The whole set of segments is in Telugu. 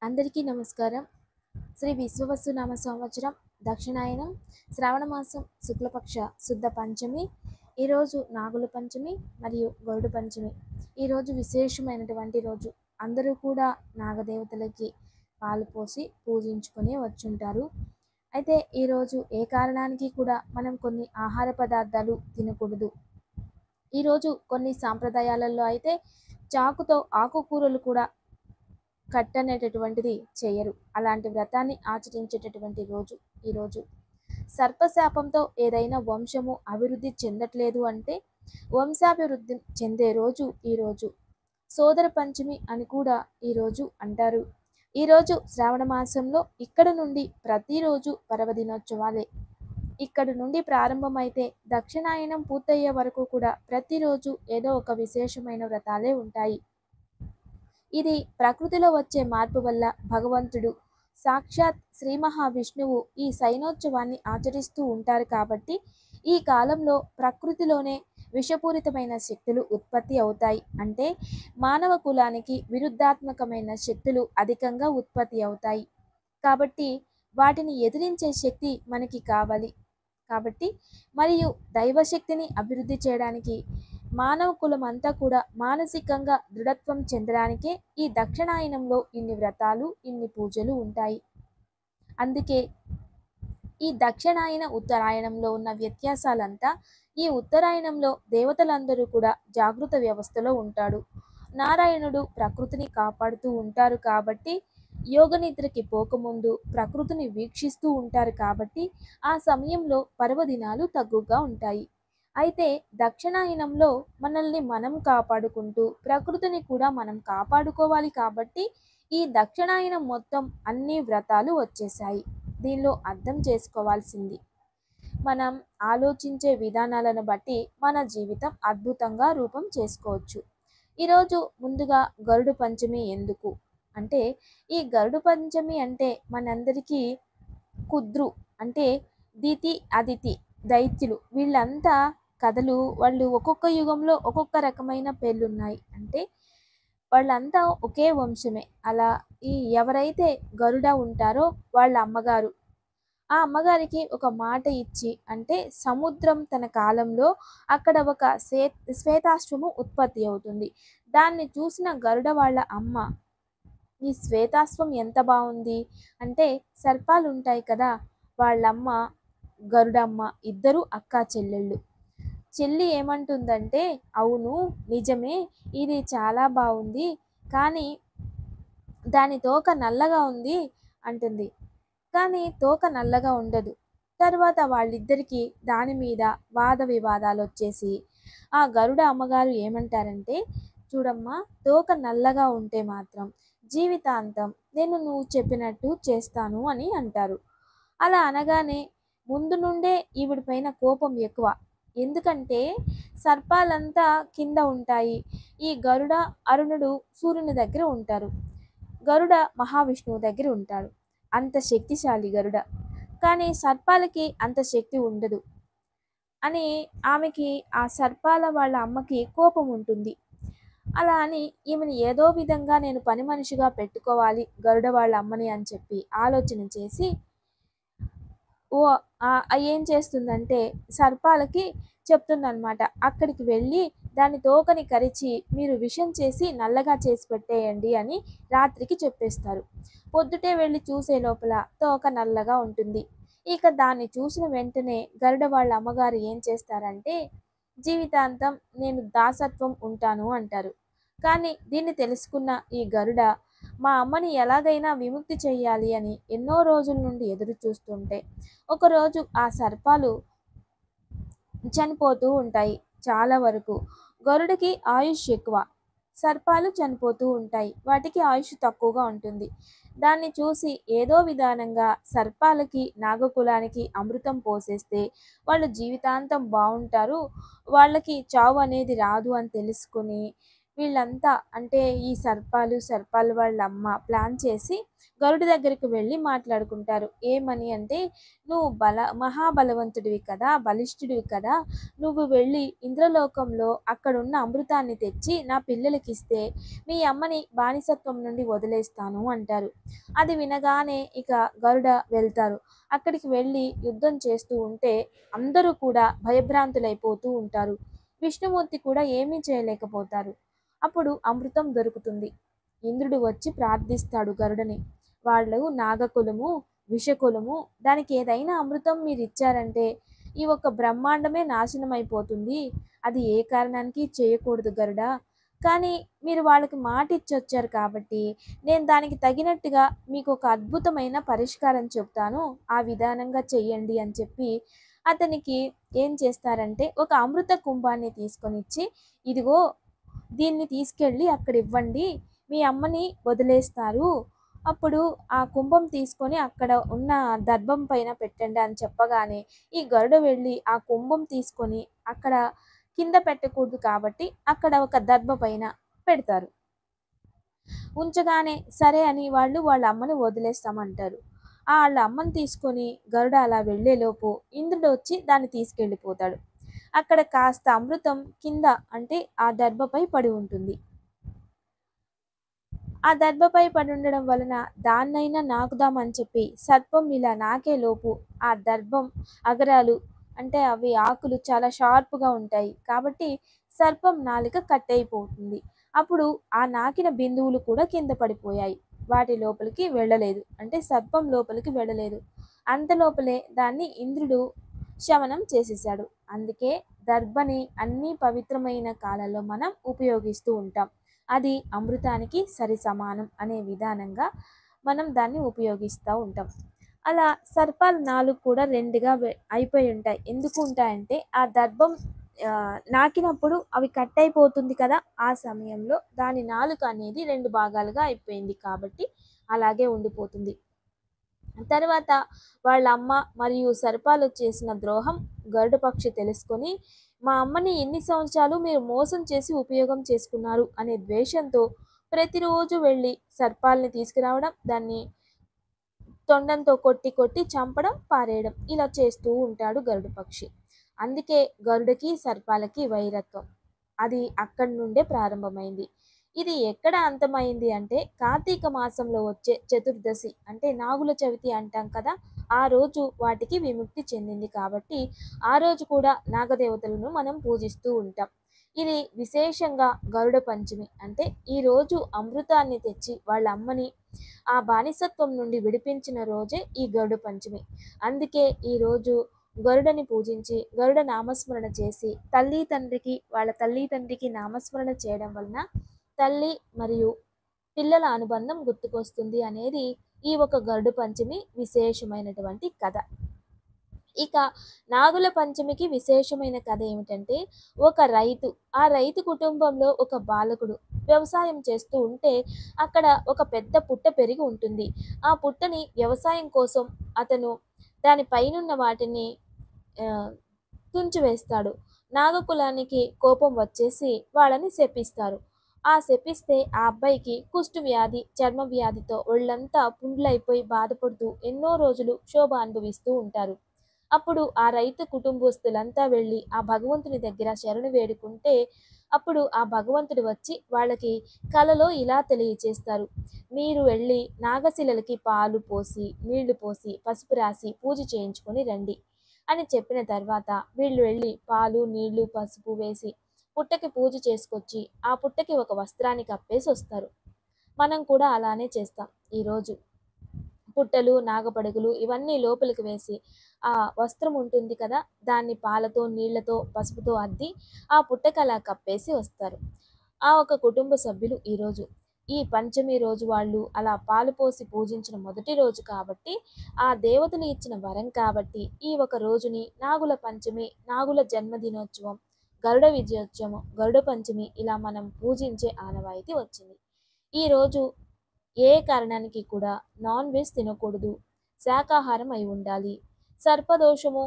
అందరికీ నమస్కారం. శ్రీ విశ్వవసునామ సంవత్సరం దక్షిణాయనం శ్రావణ మాసం శుక్లపక్ష శుద్ధ పంచమి. ఈరోజు నాగుల పంచమి మరియు గరుడ పంచమి. ఈరోజు విశేషమైనటువంటి రోజు. అందరూ కూడా నాగదేవతలకి పాలు పోసి పూజించుకొని వచ్చుంటారు. అయితే ఈరోజు ఏ కారణానికి కూడా మనం కొన్ని ఆహార పదార్థాలు తినకూడదు. ఈరోజు కొన్ని సాంప్రదాయాలలో అయితే చాకుతో ఆకుకూరలు కూడా కట్ అనేటటువంటిది చేయరు. అలాంటి వ్రతాన్ని ఆచరించేటటువంటి రోజు ఈరోజు. సర్పశాపంతో ఏదైనా వంశము అభివృద్ధి చెందట్లేదు అంటే వంశాభివృద్ధి చెందే రోజు ఈరోజు. సోదర పంచమి అని కూడా ఈరోజు అంటారు. ఈరోజు శ్రావణ మాసంలో ఇక్కడ నుండి ప్రతిరోజు పర్వదినోత్సవాలే. ఇక్కడ నుండి ప్రారంభమైతే దక్షిణాయనం పూర్తయ్యే వరకు కూడా ప్రతిరోజు ఏదో ఒక విశేషమైన వ్రతాలే ఉంటాయి. ఇది ప్రకృతిలో వచ్చే మార్పు వల్ల భగవంతుడు సాక్షాత్ శ్రీ మహావిష్ణువు ఈ శయనోత్సవాన్ని ఆచరిస్తూ ఉంటారు. కాబట్టి ఈ కాలంలో ప్రకృతిలోనే విషపూరితమైన శక్తులు ఉత్పత్తి అవుతాయి. అంటే మానవ కులానికి విరుద్ధాత్మకమైన శక్తులు అధికంగా ఉత్పత్తి అవుతాయి. కాబట్టి వాటిని ఎదిరించే శక్తి మనకి కావాలి. కాబట్టి మరియు దైవశక్తిని అభివృద్ధి చేయడానికి మానవ కులం అంతా కూడా మానసికంగా దృఢత్వం చెందడానికే ఈ దక్షిణాయనంలో ఇన్ని వ్రతాలు ఇన్ని పూజలు ఉంటాయి. అందుకే ఈ దక్షిణాయన ఉత్తరాయణంలో ఉన్న వ్యత్యాసాలంతా ఈ ఉత్తరాయణంలో దేవతలందరూ కూడా జాగృత వ్యవస్థలో ఉంటాడు. నారాయణుడు ప్రకృతిని కాపాడుతూ ఉంటారు. కాబట్టి యోగ నిద్రకి పోకముందు ప్రకృతిని వీక్షిస్తూ ఉంటారు. కాబట్టి ఆ సమయంలో పర్వదినాలు తక్కువగా ఉంటాయి. అయితే దక్షిణాయనంలో మనల్ని మనం కాపాడుకుంటూ ప్రకృతిని కూడా మనం కాపాడుకోవాలి. కాబట్టి ఈ దక్షిణాయనం మొత్తం అన్ని వ్రతాలు వచ్చేసాయి. దీనిలో అర్థం చేసుకోవాల్సింది మనం ఆలోచించే విధానాలను బట్టి మన జీవితం అద్భుతంగా రూపం చేసుకోవచ్చు. ఈరోజు ముందుగా గరుడ పంచమి ఎందుకు అంటే ఈ గరుడ పంచమి అంటే మనందరికీ కుద్రు అంటే దితి అదితి దైత్యులు వీళ్ళంతా కథలు వాళ్ళు ఒక్కొక్క యుగంలో ఒక్కొక్క రకమైన పేర్లున్నాయి. అంటే వాళ్ళంతా ఒకే వంశమే. అలా ఈ ఎవరైతే గరుడ ఉంటారో వాళ్ళ అమ్మగారు ఆ అమ్మగారికి ఒక మాట ఇచ్చి అంటే సముద్రం తన కాలంలో అక్కడ ఒక శ్వేతాశ్వము ఉత్పత్తి అవుతుంది. దాన్ని చూసిన గరుడ వాళ్ళ అమ్మ ఈ శ్వేతాశ్వం ఎంత బాగుంది అంటే సర్పాలు ఉంటాయి కదా వాళ్ళమ్మ గరుడమ్మ ఇద్దరు అక్కా చెల్లెళ్ళు. చెల్లి ఏమంటుందంటే అవును నిజమే ఇది చాలా బాగుంది కానీ దాని తోక నల్లగా ఉంది అంటుంది. కానీ తోక నల్లగా ఉండదు. తర్వాత వాళ్ళిద్దరికీ దాని మీద వాద వివాదాలు వచ్చేసి ఆ గరుడ అమ్మగారు ఏమంటారంటే చూడమ్మా తోక నల్లగా ఉంటే మాత్రం జీవితాంతం నేను నువ్వు చెప్పినట్టు చేస్తాను అని అంటారు. అలా అనగానే ముందు నుండే ఈవిడ పైన కోపం ఎక్కువ. ఎందుకంటే సర్పాలంతా కింద ఉంటాయి. ఈ గరుడ అరుణుడు సూర్యుని దగ్గర ఉంటారు. గరుడ మహావిష్ణువు దగ్గర ఉంటాడు. అంత శక్తిశాలి గరుడ. కానీ సర్పాలకి అంత శక్తి ఉండదు అని ఆమెకి ఆ సర్పాల వాళ్ళ అమ్మకి కోపం ఉంటుంది. అలా అని ఈమెను ఏదో విధంగా నేను పని మనిషిగా పెట్టుకోవాలి గరుడ వాళ్ళ అమ్మని అని చెప్పి ఆలోచన చేసి ఓ ఏం చేస్తుందంటే సర్పాలకి చెప్తుందనమాట. అక్కడికి వెళ్ళి దాని తోకని కరిచి మీరు విషం చేసి నల్లగా చేసి పెట్టేయండి అని రాత్రికి చెప్పేస్తారు. పొద్దుటే వెళ్ళి చూసే లోపల తోక నల్లగా ఉంటుంది. ఇక దాన్ని చూసిన వెంటనే గరుడ వాళ్ళ అమ్మగారు ఏం చేస్తారంటే జీవితాంతం నేను దాసత్వం ఉంటాను అంటారు. కానీ దీన్ని తెలుసుకున్న ఈ గరుడ మా అమ్మని ఎలాగైనా విముక్తి చెయ్యాలి అని ఎన్నో రోజుల నుండి ఎదురు చూస్తుంటే ఒకరోజు ఆ సర్పాలు చనిపోతూ ఉంటాయి. చాలా వరకు గరుడికి ఆయుష్ ఎక్కువ, సర్పాలు చనిపోతూ ఉంటాయి. వాటికి ఆయుష్ తక్కువగా ఉంటుంది. దాన్ని చూసి ఏదో విధానంగా సర్పాలకి నాగకులానికి అమృతం పోసేస్తే వాళ్ళు జీవితాంతం బాగుంటారు, వాళ్ళకి చావు అనేది రాదు అని తెలుసుకుని వీళ్ళంతా అంటే ఈ సర్పాలు వాళ్ళ అమ్మ ప్లాన్ చేసి గరుడు దగ్గరికి వెళ్ళి మాట్లాడుకుంటారు. ఏమని అంటే, "నువ్వు మహాబలవంతుడివి కదా! బలిష్ఠుడివి కదా! నువ్వు వెళ్ళి ఇంద్రలోకంలో అక్కడున్న అమృతాన్ని తెచ్చి నా పిల్లలకిస్తే మీ అమ్మని బానిసత్వం నుండి వదిలేస్తాను" అంటారు. అది వినగానే ఇక గరుడ వెళ్తారు. అక్కడికి వెళ్ళి యుద్ధం చేస్తూ ఉంటే అందరూ కూడా భయభ్రాంతులైపోతూ ఉంటారు. విష్ణుమూర్తి కూడా ఏమీ చేయలేకపోతారు. అప్పుడు అమృతం దొరుకుతుంది. ఇంద్రుడు వచ్చి ప్రార్థిస్తాడు గరుడని. వాళ్ళు నాగకులము, విషకులము, దానికి ఏదైనా అమృతం మీరిచ్చారంటే ఈ ఒక్క బ్రహ్మాండమే నాశనమైపోతుంది. అది ఏ కారణానికి చేయకూడదు గరుడా. కానీ మీరు వాళ్ళకి మాట ఇచ్చొచ్చారు కాబట్టి నేను దానికి తగినట్టుగా మీకు ఒక అద్భుతమైన పరిష్కారం చెప్తాను. ఆ విధానంగా చెయ్యండి అని చెప్పి అతనికి ఏం చేస్తారంటే ఒక అమృత కుంభాన్ని తీసుకొనిచ్చి, ఇదిగో దీన్ని తీసుకెళ్ళి అక్కడ ఇవ్వండి. మీ అమ్మని వదిలేస్తారు. అప్పుడు ఆ కుంభం తీసుకొని అక్కడ ఉన్న దర్భం పైన పెట్టండి అని చెప్పగానే ఈ గరుడ వెళ్ళి ఆ కుంభం తీసుకొని అక్కడ కింద పెట్టకూడదు కాబట్టి అక్కడ ఒక దర్భ పైన పెడతారు. ఉంచగానే సరే అని వాళ్ళు వాళ్ళ అమ్మని వదిలేస్తామంటారు. వాళ్ళ అమ్మని తీసుకొని గరుడ అలా వెళ్ళేలోపు ఇంద్రుడు వచ్చి దాన్ని తీసుకెళ్ళిపోతాడు. అక్కడ కాస్త అమృతం కింద అంటే ఆ దర్భపై పడి ఉంటుంది. ఆ దర్భపై పడి ఉండడం వలన దాన్నైనా నాకుదామని చెప్పి సర్పం ఇలా నాకేలోపు ఆ దర్భం అగరాలు అంటే అవి ఆకులు చాలా షార్ప్గా ఉంటాయి కాబట్టి సర్పం నాలుక కట్ అయిపోతుంది. అప్పుడు ఆ నాకిన బిందువులు కూడా కింద పడిపోయాయి. వాటి లోపలికి వెళ్ళలేదు, అంటే సర్పం లోపలికి వెళ్ళలేదు. అంత లోపలే దాన్ని ఇంద్రుడు శమనం చేసేసాడు. అందుకే దర్భని అన్ని పవిత్రమైన కాలాల్లో మనం ఉపయోగిస్తూ ఉంటాం. అది అమృతానికి సరి సమానం అనే విధానంగా మనం దాన్ని ఉపయోగిస్తూ ఉంటాం. అలా సర్పాలు 4 కూడా 2గా అయిపోయి ఉంటాయి. ఎందుకు ఉంటాయంటే ఆ దర్భం నాకినప్పుడు అవి కట్ అయిపోతుంది కదా! ఆ సమయంలో దాని నాలుక అనేది 2 భాగాలుగా అయిపోయింది కాబట్టి అలాగే ఉండిపోతుంది. తర్వాత వాళ్ళ అమ్మ మరియు సర్పాలు చేసిన ద్రోహం గరుడ పక్షి తెలుసుకొని, మా అమ్మని ఎన్ని సంవత్సరాలు మీరు మోసం చేసి ఉపయోగం చేసుకున్నారు అనే ద్వేషంతో ప్రతిరోజు వెళ్ళి సర్పాలని తీసుకురావడం, దాన్ని తొండంతో కొట్టి కొట్టి చంపడం, పారేయడం ఇలా చేస్తూ ఉంటాడు గరుడ పక్షి. అందుకే గరుడకి సర్పాలకి వైరత్వం. అది అక్కడి నుండే ప్రారంభమైంది. ఇది ఎక్కడ అంతమైంది అంటే కార్తీక మాసంలో వచ్చే చతుర్దశి అంటే నాగుల చవితి అంటాం కదా! ఆ రోజు వాటికి విముక్తి చెందింది కాబట్టి ఆ రోజు కూడా నాగదేవతలను మనం పూజిస్తూ ఉంటాం. ఇది విశేషంగా గరుడ పంచమి అంటే ఈరోజు అమృతాన్ని తెచ్చి వాళ్ళ అమ్మని ఆ బానిసత్వం నుండి విడిపించిన రోజే ఈ గరుడ పంచమి. అందుకే ఈరోజు గరుడని పూజించి గరుడ నామస్మరణ చేసి వాళ్ళ తల్లి తండ్రికి నామస్మరణ చేయడం వలన తల్లి మరియు పిల్లల అనుబంధం గుర్తుకొస్తుంది అనేది ఈ ఒక గరుడ పంచమి విశేషమైనటువంటి కథ. ఇక నాగుల పంచమికి విశేషమైన కథ ఏమిటంటే ఆ రైతు కుటుంబంలో ఒక బాలకుడు వ్యవసాయం చేస్తూ ఉంటే అక్కడ ఒక పెద్ద పుట్ట పెరిగి ఉంటుంది. ఆ పుట్టని వ్యవసాయం కోసం అతను దాని పైనున్న వాటిని తుంచివేస్తాడు. నాగకులానికి కోపం వచ్చేసి వాళ్ళని శపిస్తారు. ఆ శపిస్తే ఆ అబ్బాయికి కుష్టు వ్యాధి, చర్మ వ్యాధితో ఒళ్ళంతా పుండ్లైపోయి బాధపడుతూ ఎన్నో రోజులు క్షోభ అనుభవిస్తూ ఉంటారు. అప్పుడు ఆ రైతు కుటుంబస్తులంతా వెళ్ళి ఆ భగవంతుని దగ్గర శరణు వేడుకుంటే అప్పుడు ఆ భగవంతుడు వచ్చి వాళ్ళకి కలలో ఇలా తెలియచేస్తారు. మీరు వెళ్ళి నాగశిలలకి పాలు పోసి, నీళ్లు పోసి, పసుపు రాసి పూజ చేయించుకొని రండి అని చెప్పిన తర్వాత వీళ్ళు వెళ్ళి పాలు, నీళ్లు, పసుపు వేసి పుట్టకి పూజ చేసుకొచ్చి ఆ పుట్టకి ఒక వస్త్రాన్ని కప్పేసి వస్తారు. మనం కూడా అలానే చేస్తాం. ఈరోజు పుట్టలు, నాగపడుగులు ఇవన్నీ లోపలికి వేసి ఆ వస్త్రం ఉంటుంది కదా, దాన్ని పాలతో, నీళ్లతో, పసుపుతో అద్ది ఆ పుట్టకి అలా కప్పేసి వస్తారు. ఆ ఒక కుటుంబ సభ్యులు ఈరోజు ఈ పంచమి రోజు వాళ్ళు అలా పాలు పోసి పూజించిన మొదటి రోజు కాబట్టి ఆ దేవతలు ఇచ్చిన వరం కాబట్టి ఈ ఒక రోజుని నాగుల పంచమి, నాగుల జన్మదినోత్సవం, గరుడ విజయోత్సవం, గరుడ పంచమి ఇలా మనం పూజించే ఆనవాయితీ వచ్చింది. ఈరోజు ఏ కారణానికి కూడా నాన్ వెజ్ తినకూడదు, శాకాహారం అయి ఉండాలి. సర్పదోషము,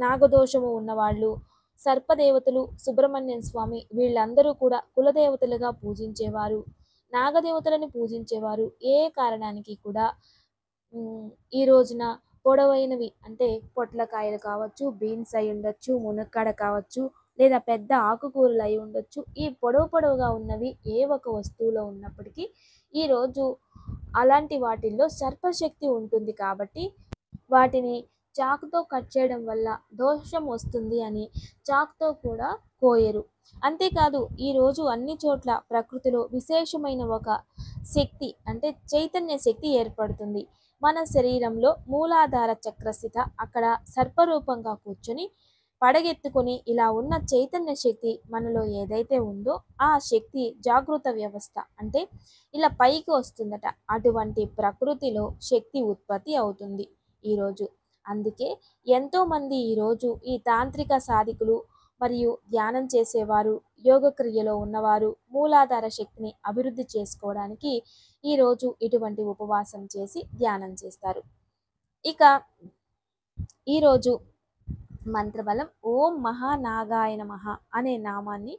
నాగదోషము ఉన్నవాళ్ళు సర్పదేవతలు, సుబ్రహ్మణ్యం స్వామి వీళ్ళందరూ కూడా కులదేవతలుగా పూజించేవారు. నాగదేవతలను పూజించేవారు. ఏ కారణానికి కూడా ఈ రోజున పొడవైనవి అంటే పొట్లకాయలు కావచ్చు, బీన్స్ అయి ఉండొచ్చు, మునక్కాడ కావచ్చు, లేదా పెద్ద ఆకుకూరలు అయి ఉండొచ్చు. ఈ పొడవుగా ఉన్నవి ఏ ఒక వస్తువులో ఉన్నప్పటికీ ఈరోజు అలాంటి వాటిల్లో సర్పశక్తి ఉంటుంది కాబట్టి వాటిని చాకుతో కట్ చేయడం వల్ల దోషం వస్తుంది అని చాకుతో కూడా కోయరు. అంతేకాదు ఈరోజు అన్ని చోట్ల ప్రకృతిలో విశేషమైన ఒక శక్తి అంటే చైతన్య శక్తి ఏర్పడుతుంది. మన శరీరంలో మూలాధార చక్రస్థిత అక్కడ సర్పరూపంగా కూర్చొని పడగెత్తుకొని ఇలా ఉన్న చైతన్య శక్తి మనలో ఏదైతే ఉందో ఆ శక్తి జాగృత వ్యవస్థ అంటే ఇలా పైకి వస్తుందట. అటువంటి ప్రకృతిలో శక్తి ఉత్పత్తి అవుతుంది ఈరోజు. అందుకే ఎంతోమంది ఈరోజు ఈ తాంత్రిక సాధికులు మరియు ధ్యానం చేసేవారు, యోగక్రియలో ఉన్నవారు మూలాధార శక్తిని అభివృద్ధి చేసుకోవడానికి ఈరోజు ఇటువంటి ఉపవాసం చేసి ధ్యానం చేస్తారు. ఇక ఈరోజు మంత్రబలం ఓం మహానాగాయ నమః అనే నామాన్ని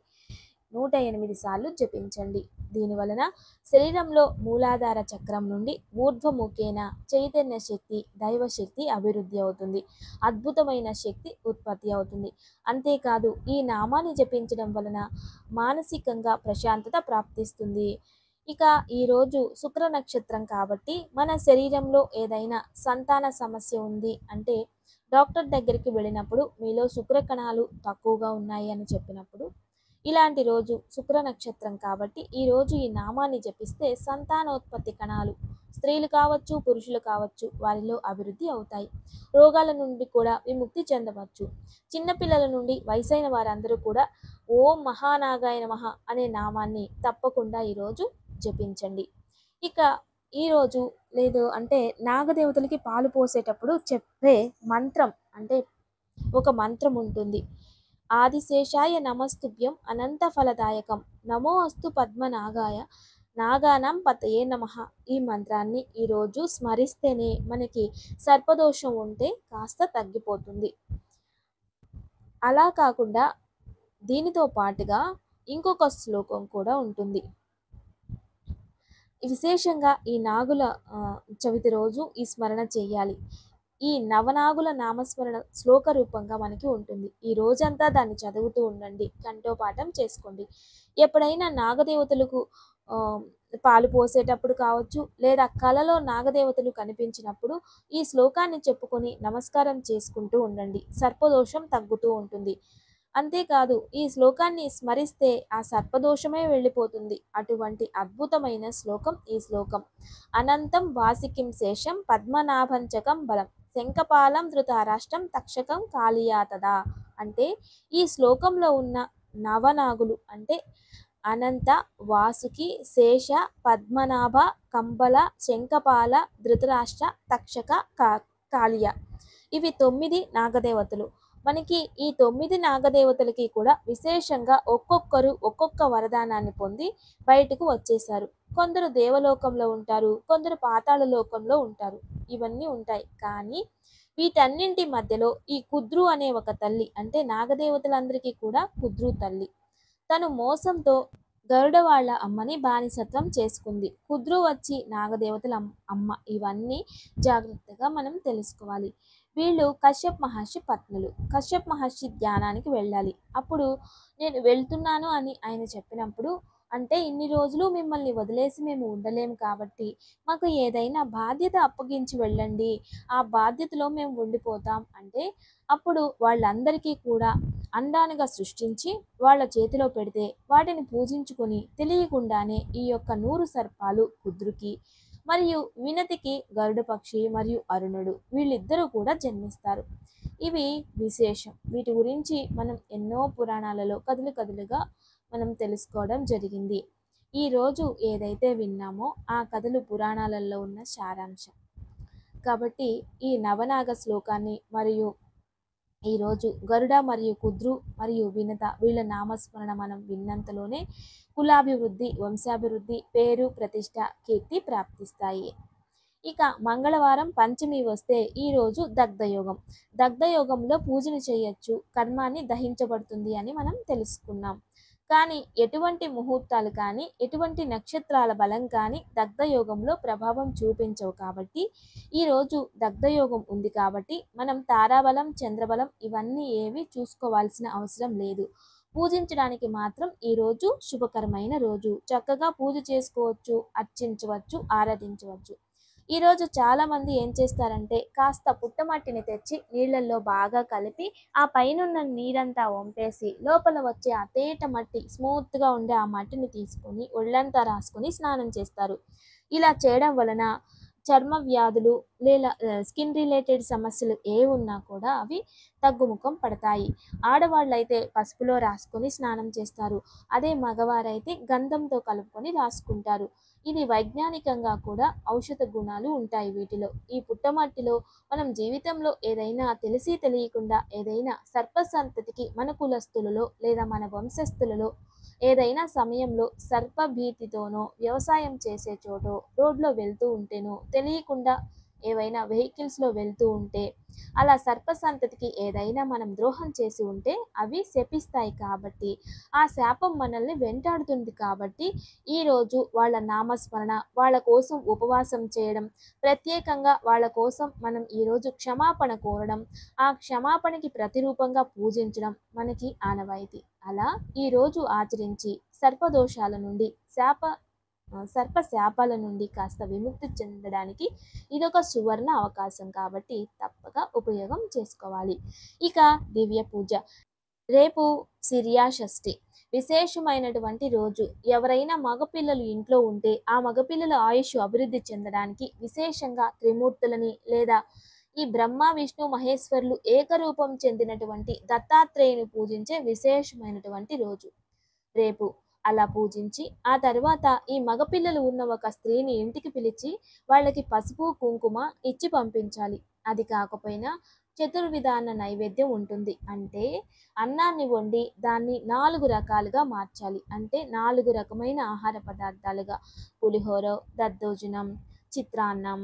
108 సార్లు జపించండి. దీనివలన శరీరంలో మూలాధార చక్రం నుండి ఊర్ధ్వముఖేన చైతన్య శక్తి, దైవశక్తి అభివృద్ధి అవుతుంది. అద్భుతమైన శక్తి ఉత్పత్తి అవుతుంది. అంతేకాదు ఈ నామాన్ని జపించడం వలన మానసికంగా ప్రశాంతత ప్రాప్తిస్తుంది. ఇక ఈరోజు శుక్ర నక్షత్రం కాబట్టి మన శరీరంలో ఏదైనా సంతాన సమస్య ఉంది అంటే డాక్టర్ దగ్గరికి వెళ్ళినప్పుడు మీలో శుక్ర కణాలు తక్కువగా ఉన్నాయి అని చెప్పినప్పుడు ఇలాంటి రోజు శుక్ర నక్షత్రం కాబట్టి ఈరోజు ఈ నామాన్ని జపిస్తే సంతానోత్పత్తి కణాలు స్త్రీలు కావచ్చు, పురుషులు కావచ్చు వారిలో అభివృద్ధి అవుతాయి. రోగాల నుండి కూడా విముక్తి చెందవచ్చు. చిన్నపిల్లల నుండి వయసైన వారందరూ కూడా ఓం మహానాగాయ నమః అనే నామాన్ని తప్పకుండా ఈరోజు జపించండి. ఇక ఈరోజు లేదు అంటే నాగదేవతలకి పాలు పోసేటప్పుడు చెప్పే మంత్రం అంటే ఒక మంత్రం ఉంటుంది. ఆదిశేషాయ నమస్తుభ్యం అనంత ఫలదాయకం నమో అస్తు పద్మనాగాయ నాగానాం పతయే నమః. ఈ మంత్రాన్ని ఈరోజు స్మరిస్తేనే మనకి సర్పదోషం ఉంటే కాస్త తగ్గిపోతుంది. అలా కాకుండా దీనితో పాటుగా ఇంకొక శ్లోకం కూడా ఉంటుంది. విశేషంగా ఈ నాగుల చవితి రోజు ఈ స్మరణ చేయాలి. ఈ నవనాగుల నామస్మరణ శ్లోక రూపంగా మనకి ఉంటుంది. ఈ రోజంతా దాన్ని చదువుతూ ఉండండి, కంఠోపాఠం చేసుకోండి. ఎప్పుడైనా నాగదేవతలకు పాలు పోసేటప్పుడు కావచ్చు, లేదా కలలో నాగదేవతలు కనిపించినప్పుడు ఈ శ్లోకాన్ని చెప్పుకొని నమస్కారం చేసుకుంటూ ఉండండి. సర్పదోషం తగ్గుతూ ఉంటుంది. అంతేకాదు ఈ శ్లోకాన్ని స్మరిస్తే ఆ సర్పదోషమే వెళ్ళిపోతుంది. అటువంటి అద్భుతమైన శ్లోకం ఈ శ్లోకం. అనంతం వాసికిం శేషం పద్మనాభంచకం బలం శంఖపాలం ధృతరాష్ట్రం తక్షకం కాళియాతదా. అంటే ఈ శ్లోకంలో ఉన్న నవనాగులు అంటే అనంత, వాసుకి, శేష, పద్మనాభ, కంబల, శంఖపాల, ధృతరాష్ట్ర, తక్షక, కాళియ ఇవి 9 నాగదేవతలు. మనకి ఈ 9 నాగదేవతలకి కూడా విశేషంగా ఒక్కొక్కరు ఒక్కొక్క వరదానాన్ని పొంది బయటకు వచ్చేశారు. కొందరు దేవలోకంలో ఉంటారు, కొందరు పాతాళ లోకంలో ఉంటారు. ఇవన్నీ ఉంటాయి. కానీ వీటన్నింటి మధ్యలో ఈ కుద్రు అనే ఒక తల్లి అంటే నాగదేవతలందరికీ కూడా కుద్రు తల్లి. తను మోసంతో గరుడ వాళ్ళ అమ్మని బానిసత్వం చేసుకుంది. కుద్రు వచ్చి నాగదేవతల అమ్మ. ఇవన్నీ జాగ్రత్తగా మనం తెలుసుకోవాలి. వీళ్ళు కశ్యప్ మహర్షి పత్నులు. కశ్యప్ మహర్షి ధ్యానానికి వెళ్ళాలి. అప్పుడు నేను వెళ్తున్నాను అని ఆయన చెప్పినప్పుడు అంటే ఇన్ని రోజులు మిమ్మల్ని వదిలేసి మేము ఉండలేము కాబట్టి మాకు ఏదైనా బాధ్యత అప్పగించి వెళ్ళండి, ఆ బాధ్యతలో మేము ఉండిపోతాం అంటే అప్పుడు వాళ్ళందరికీ కూడా అండానుగా సృష్టించి వాళ్ళ చేతిలో పెడితే వాటిని పూజించుకొని తెలియకుండానే ఈ యొక్క 100 సర్పాలు కుద్రుకి మరియు వినతికి గరుడ పక్షి మరియు అరుణుడు వీళ్ళిద్దరూ కూడా జన్మిస్తారు. ఇవి విశేషం. వీటి గురించి మనం ఎన్నో పురాణాలలో కథలుగా మనం తెలుసుకోవడం జరిగింది. ఈరోజు ఏదైతే విన్నామో ఆ కథలు పురాణాలలో ఉన్న సారాంశం. కాబట్టి ఈ నవనాగ శ్లోకాన్ని మరియు ఈరోజు గరుడ మరియు కుద్రు మరియు వినత వీళ్ళ నామస్మరణ మనం విన్నంతలోనే కులాభివృద్ధి, వంశాభివృద్ధి, పేరు, ప్రతిష్ట, కీర్తి ప్రాప్తిస్తాయి. ఇక మంగళవారం పంచమి వస్తే ఈరోజు దగ్ధయోగం. దగ్ధయోగంలో పూజలు చేయొచ్చు, కర్మాన్ని దహించబడుతుంది అని మనం తెలుసుకున్నాం. కానీ ఎటువంటి ముహూర్తాలు కానీ, ఎటువంటి నక్షత్రాల బలం కానీ దగ్ధయోగంలో ప్రభావం చూపించవు కాబట్టి, ఈరోజు దగ్ధయోగం ఉంది కాబట్టి మనం తారాబలం, చంద్రబలం ఇవన్నీ ఏవి చూసుకోవాల్సిన అవసరం లేదు. పూజించడానికి మాత్రం ఈరోజు శుభకరమైన రోజు. చక్కగా పూజ చేసుకోవచ్చు, అర్చించవచ్చు, ఆరాధించవచ్చు. ఈరోజు చాలామంది ఏం చేస్తారంటే కాస్త పుట్టమట్టిని తెచ్చి నీళ్ళల్లో బాగా కలిపి ఆ పైనున్న నీరంతా వంపేసి లోపల వచ్చే ఆ తేట మట్టి స్మూత్గా ఉండే ఆ మట్టిని తీసుకొని ఒళ్ళంతా రాసుకొని స్నానం చేస్తారు. ఇలా చేయడం వలన చర్మ వ్యాధులు లేదా స్కిన్ రిలేటెడ్ సమస్యలు ఏ ఉన్నా కూడా అవి తగ్గుముఖం పడతాయి. ఆడవాళ్ళైతే పసుపులో రాసుకొని స్నానం చేస్తారు. అదే మగవారైతే గంధంతో కలుపుకొని రాసుకుంటారు. ఇది వైజ్ఞానికంగా కూడా ఔషధ గుణాలు ఉంటాయి వీటిలో. ఈ పుట్టమట్టిలో మనం జీవితంలో ఏదైనా తెలిసి తెలియకుండా ఏదైనా సర్పసంతతికి మన కులస్తులలో లేదా మన వంశస్థులలో ఏదైనా సమయంలో సర్పభీతితోనో వ్యవసాయం చేసే చోటో రోడ్లో వెళ్తూ ఉంటేనో తెలియకుండా ఏవైనా వెహికల్స్లో వెళ్తూ ఉంటే అలా సర్పసంతతికి ఏదైనా మనం ద్రోహం చేసి ఉంటే అవి శపిస్తాయి కాబట్టి ఆ శాపం మనల్ని వెంటాడుతుంది కాబట్టి ఈరోజు వాళ్ళ నామస్మరణ, వాళ్ళ కోసం ఉపవాసం చేయడం, ప్రత్యేకంగా వాళ్ళ కోసం మనం ఈరోజు క్షమాపణ కోరడం, ఆ క్షమాపణకి ప్రతిరూపంగా పూజించడం మనకి ఆనవాయితీ. అలా ఈరోజు ఆచరించి సర్పదోషాల నుండి సర్ప శాపాల నుండి కాస్త విముక్తి చెందడానికి ఇదొక సువర్ణ అవకాశం కాబట్టి తప్పక ఉపయోగం చేసుకోవాలి. ఇక దివ్య పూజ. రేపు సిరియా షష్ఠి విశేషమైనటువంటి రోజు. ఎవరైనా మగపిల్లలు ఇంట్లో ఉంటే ఆ మగపిల్లల ఆయుష్ అభివృద్ధి చెందడానికి విశేషంగా త్రిమూర్తులని లేదా ఈ బ్రహ్మ విష్ణు మహేశ్వరులు ఏకరూపం చెందినటువంటి దత్తాత్రేయుని పూజించే విశేషమైనటువంటి రోజు రేపు. అలా పూజించి ఆ తర్వాత ఈ మగపిల్లలు ఉన్న ఒక స్త్రీని ఇంటికి పిలిచి వాళ్ళకి పసుపు కుంకుమ ఇచ్చి పంపించాలి. అది కాకపోయినా చతుర్విధాన నైవేద్యం ఉంటుంది. అంటే అన్నాన్ని వండి దాన్ని 4 రకాలుగా మార్చాలి. అంటే 4 రకమైన ఆహార పదార్థాలుగా పులిహోర, దద్దోజనం, చిత్రాన్నం,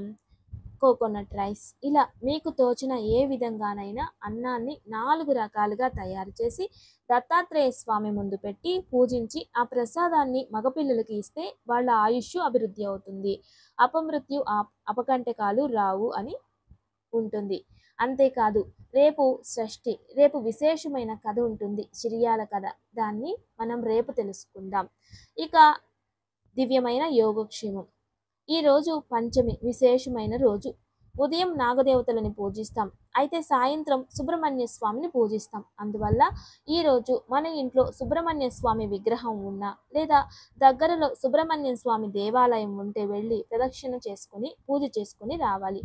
కోకోనట్ రైస్ ఇలా మీకు తోచిన ఏ విధంగానైనా అన్నాన్ని 4 రకాలుగా తయారు చేసి దత్తాత్రేయ స్వామి ముందు పెట్టి పూజించి ఆ ప్రసాదాన్ని మగపిల్లలకి ఇస్తే వాళ్ళ ఆయుష్ అభివృద్ధి అవుతుంది. అపమృత్యు అపకంటకాలు రావు అని ఉంటుంది. అంతేకాదు రేపు షష్ఠి. రేపు విశేషమైన కథ ఉంటుంది, సిరియాల కథ. దాన్ని మనం రేపు తెలుసుకుందాం. ఇక దివ్యమైన యోగక్షేమం. ఈరోజు పంచమి విశేషమైన రోజు. ఉదయం నాగదేవతలని పూజిస్తాం, అయితే సాయంత్రం సుబ్రహ్మణ్య స్వామిని పూజిస్తాం. అందువల్ల ఈరోజు మన ఇంట్లో సుబ్రహ్మణ్య స్వామి విగ్రహం ఉన్నా లేదా దగ్గరలో సుబ్రహ్మణ్య స్వామి దేవాలయం ఉంటే వెళ్ళి ప్రదక్షిణ చేసుకొని పూజ చేసుకొని రావాలి.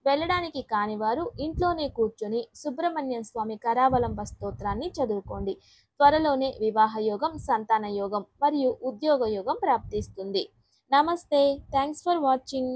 వెళ్ళడానికి కానివారు ఇంట్లోనే కూర్చొని సుబ్రహ్మణ్య స్వామి కరావలంబ స్తోత్రాన్ని చదువుకోండి. త్వరలోనే వివాహ యోగం, సంతాన యోగం మరియు ఉద్యోగ యోగం ప్రాప్తిస్తుంది. నమస్తే. Thanks for watching.